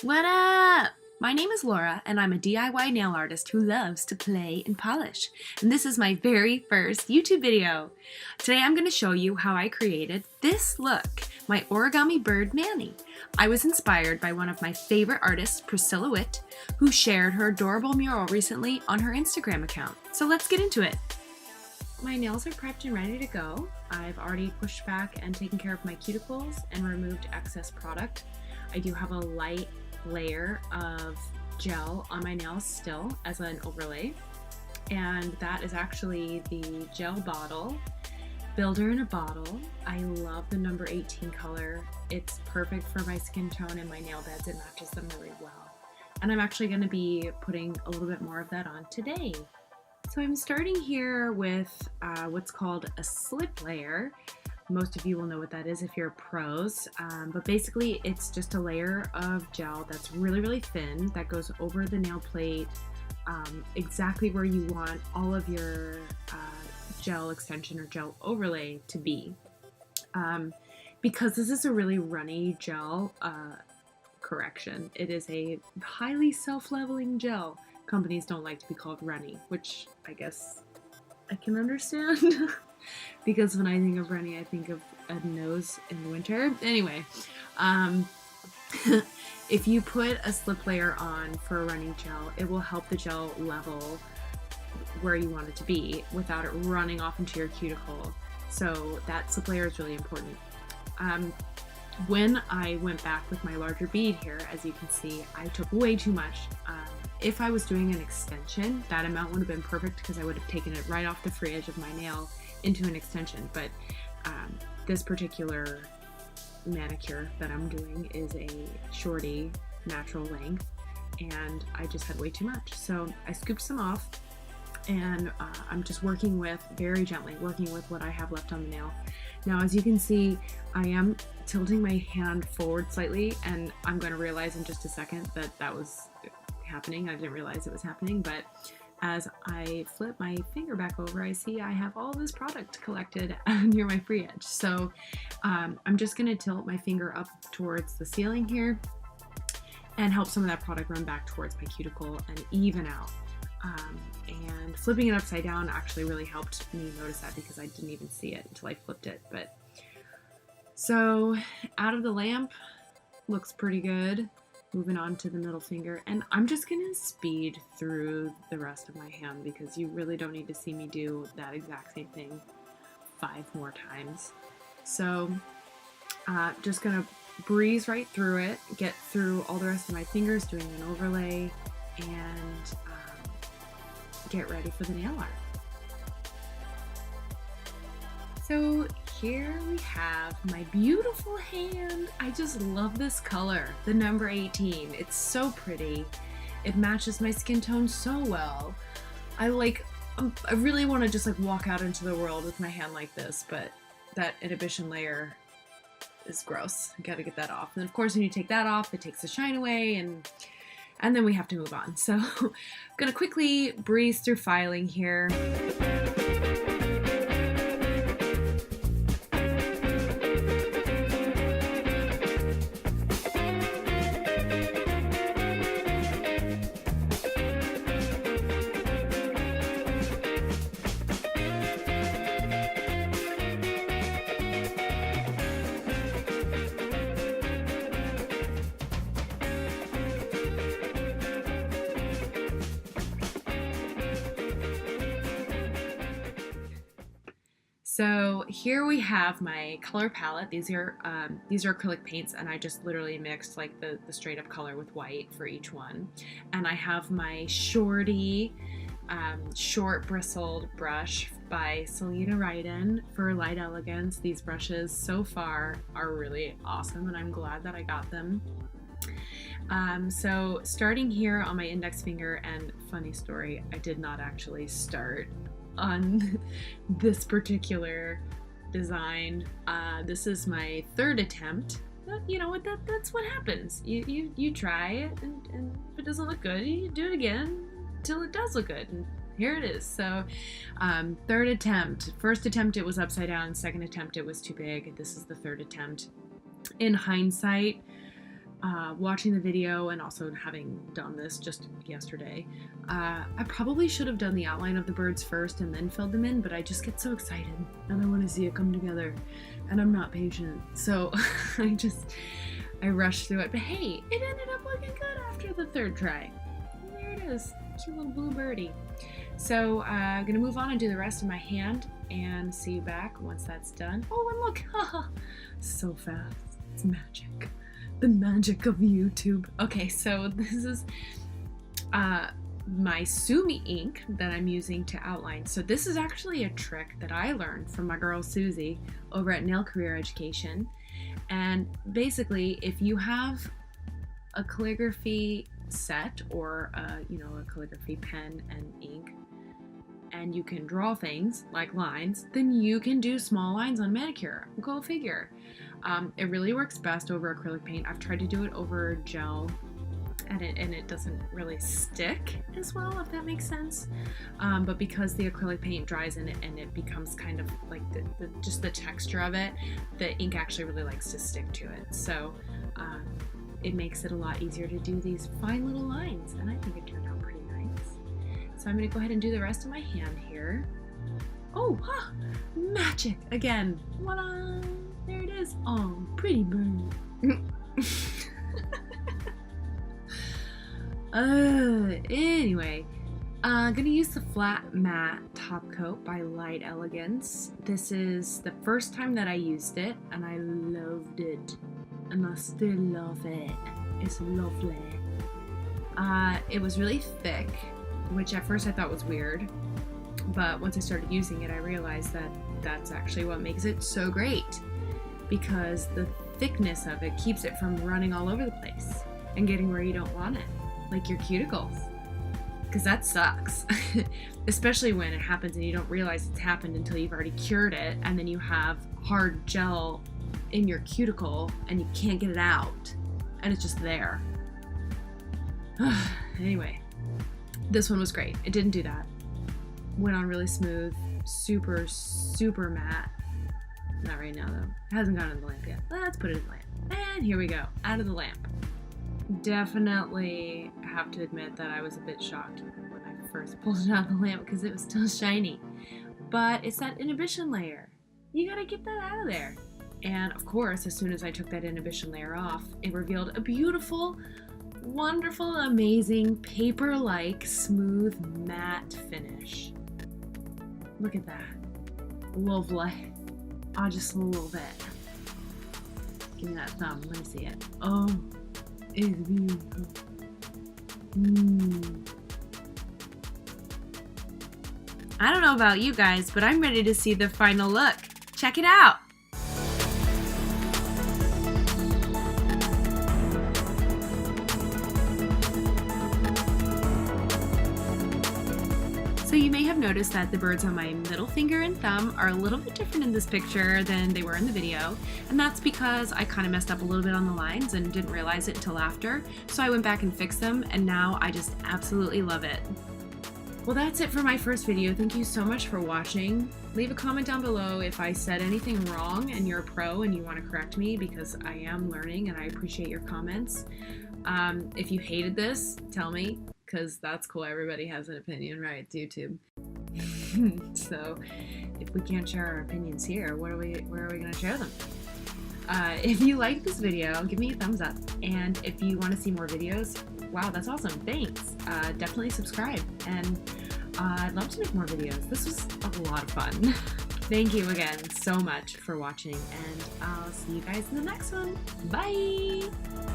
What up? My name is Laura, and I'm a DIY nail artist who loves to play and polish. And this is my very first YouTube video. Today I'm going to show you how I created this look, my origami bird Manny. I was inspired by one of my favorite artists, Priscilla Witt, who shared her adorable mural recently on her Instagram account. So let's get into it. My nails are prepped and ready to go. I've already pushed back and taken care of my cuticles and removed excess product. I do have a light layer of gel on my nails still as an overlay, and that is actually the gel bottle builder in a bottle. I love the number 18 color. It's perfect for my skin tone and my nail beds. It matches them really well, and I'm actually going to be putting a little bit more of that on today. So I'm starting here with what's called a slip layer. Most of you will know what that is if you're pros, but basically it's just a layer of gel that's really thin that goes over the nail plate exactly where you want all of your gel extension or gel overlay to be. Because this is a really runny gel, correction, it is a highly self-leveling gel. Companies don't like to be called runny, which I guess I can understand. Because when I think of runny, I think of a nose in the winter. Anyway, if you put a slip layer on for a running gel, it will help the gel level where you want it to be without it running off into your cuticle. So that slip layer is really important. When I went back with my larger bead here, as you can see, I took way too much. If I was doing an extension, that amount would have been perfect because I would have taken it right off the free edge of my nail into an extension, but this particular manicure that I'm doing is a shorty natural length, and I just had way too much. So I scooped some off, and I'm just working with, very gently, working with what I have left on the nail. Now, as you can see, I am tilting my hand forward slightly, and I'm going to realize in just a second that that was happening. I didn't realize it was happening, but as I flip my finger back over, I see I have all this product collected near my free edge. So I'm just going to tilt my finger up towards the ceiling here and help some of that product run back towards my cuticle and even out. And flipping it upside down actually really helped me notice that because I didn't even see it until I flipped it. But so out of the lamp, looks pretty good. Moving on to the middle finger, and I'm just gonna speed through the rest of my hand because you really don't need to see me do that exact same thing 5 more times. So just gonna breeze right through it, get through all the rest of my fingers, doing an overlay, and get ready for the nail art. So here we have my beautiful hand. I just love this color, the number 18. It's so pretty. It matches my skin tone so well. I really want to just like walk out into the world with my hand like this, but that inhibition layer is gross. I gotta get that off. And of course, when you take that off, it takes the shine away, and then we have to move on. So I'm gonna quickly breeze through filing here. So here we have my color palette. These are acrylic paints, and I just literally mixed like the straight up color with white for each one. And I have my shorty, short bristled brush by Celina Ryden for light elegance. These brushes so far are really awesome, and I'm glad that I got them. So starting here on my index finger, and funny story, I did not actually start on this particular design. This is my 3rd attempt. You know what, that's what happens. You try it, and if it doesn't look good, you do it again till it does look good. And here it is. So 3rd attempt. 1st attempt it was upside down. 2nd attempt it was too big. This is the 3rd attempt. In hindsight, watching the video and also having done this just yesterday, I probably should have done the outline of the birds first and then filled them in, but I just get so excited and I want to see it come together and I'm not patient. So I rushed through it, but hey, it ended up looking good after the third try. And there it is, cute little blue birdie. So I'm gonna move on and do the rest of my hand and see you back once that's done. Oh, and look, so fast, it's magic. The magic of YouTube. Okay, so this is my Sumi ink that I'm using to outline. So this is actually a trick that I learned from my girl Susie over at Naill Career Education. And basically, if you have a calligraphy set or a calligraphy pen and ink, and you can draw things like lines, then you can do small lines on manicure. Go figure. It really works best over acrylic paint. I've tried to do it over gel, and it doesn't really stick as well, if that makes sense. But because the acrylic paint dries in it and it becomes kind of like just the texture of it, the ink actually really likes to stick to it. So it makes it a lot easier to do these fine little lines, and I think it turned out pretty nice. So I'm gonna go ahead and do the rest of my hand here. Oh, magic again. Voila! There it is. Oh, pretty bird. Anyway, I'm gonna use the flat matte top coat by Elegance. This is the first time that I used it, and I loved it, and I still love it. It's lovely. It was really thick, which at first I thought was weird, but once I started using it, I realized that that's actually what makes it so great, because the thickness of it keeps it from running all over the place and getting where you don't want it, like your cuticles, because that sucks. Especially when it happens and you don't realize it's happened until you've already cured it, and then you have hard gel in your cuticle and you can't get it out and it's just there. Anyway, this one was great. It didn't do that. Went on really smooth, super matte. Not right now though. It hasn't gone in the lamp yet. Let's put it in the lamp. And here we go, out of the lamp. Definitely have to admit that I was a bit shocked when I first pulled it out of the lamp because it was still shiny. But it's that inhibition layer. You gotta get that out of there. And of course, as soon as I took that inhibition layer off, it revealed a beautiful, wonderful, amazing, paper-like, smooth, matte finish. Look at that. Lovely. I just love it. Give me that thumb. Let me see it. Oh, it's beautiful. I don't know about you guys, but I'm ready to see the final look. Check it out. So you may have noticed that the birds on my middle finger and thumb are a little bit different in this picture than they were in the video, and that's because I kind of messed up a little bit on the lines and didn't realize it until after, so I went back and fixed them, and now I just absolutely love it. Well, that's it for my first video. Thank you so much for watching. Leave a comment down below if I said anything wrong and you're a pro and you want to correct me, because I am learning and I appreciate your comments. If you hated this, tell me, because that's cool. Everybody has an opinion, right? It's YouTube. So if we can't share our opinions here, where are we going to share them? If you like this video, give me a thumbs up. And if you want to see more videos, wow, that's awesome. Thanks. Definitely subscribe. And I'd love to make more videos. This was a lot of fun. Thank you again so much for watching, and I'll see you guys in the next one. Bye!